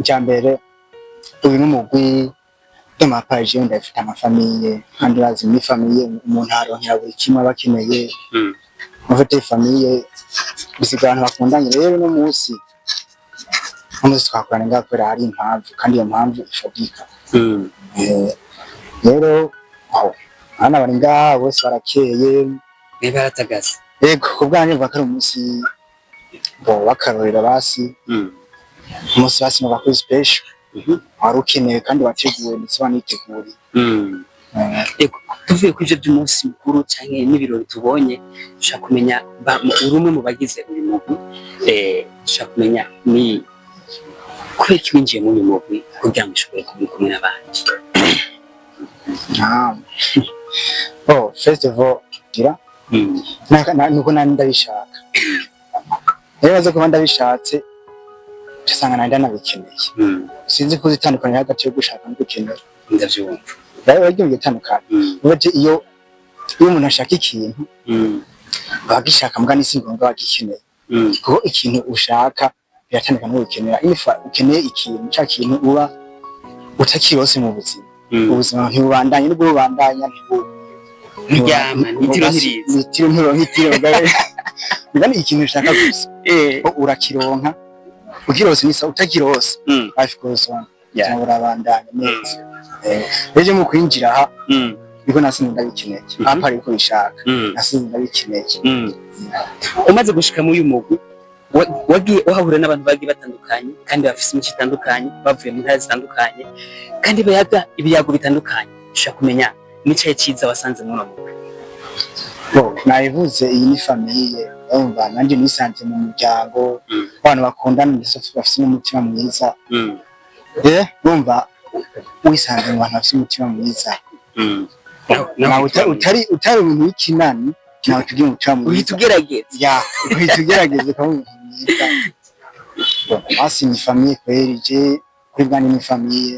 Jambere uyu n'umugwi d'amapaje ndafite amafamiye kandi bazi ni famiye umuntu aronkera buri kimwe abakeneye mufite famiye bisigana bakundanye rero no munsi twakorana ngakorera hari impamvu kandi iyo mpamvu ifadika rero hana bari ngaha bose barakeye niba yaratagase yego kubwanjye bakari umunsi bakarorera basi umunsi basi bakora special wari ukeneye kandi wateguwe ndetse waniteguriye yego tuvuye kuri ivyo by'umunsi mukuru cyangwa n'ibirori tubonye dushaka kumenya urumwe mu bagize uyu mugwi dushaka kumenya ni kubera iki winjiye mu uyu mugwi kugira ngo ushobore kuba kumwe n'abandi. First of all gira nuko nani ndabishaka rero baze kuba ndabishatse tusanga nandi nabikeneye sinzi ko zitandukanye hagati yo gushaka no gukenera ndavyumva rero bagiye gutandukana ubaje iyo umuntu ashaka ikintu bagishaka mbwa n'isi ngombwa bagikeneye kuko ikintu ushaka biratandukana no gukenera ifa ukeneye ikintu cya kintu uba utakirose mu buzima ubuzima ntibubandanye n'ubwo bubandanya ntiryama nitiro gabe bigani ikintu ushaka gusa urakironka ukirose nisa utakirose afikoso urabandanya neza rero mu kwinjira aha biko nasinze ndabikeneye apa ariko bishaka nasinze ndabikeneye umaze gushika mu uyu mugwi wagiye uhahura n'abantu bagiye batandukanye kandi bafise imico itandukanye bavuye mu ntara zitandukanye kandi bayaga ibiyago bitandukanye ushaka kumenya nicaye ciza wasanze mu mugwi nayivuze iyi ni famiye umva nanje nisanze mu muryango abantu bakundana ndetse bafise n'umutima mwiza bumva wisanze mu bantu bafise umutima mwiza utari umuntu w'ikinani nawe tugiye umutima mwiza uhita ugerageza kuba umuntu mwiza basi ni famiye kweri je kuri bwanjye ni famiye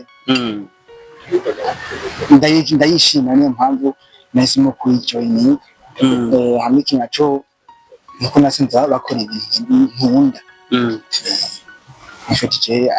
ndayishima niyo mpamvu nahisemo kuyijoininga hamwe ikintu nuko nasinze bakora ibintu nkunda mfite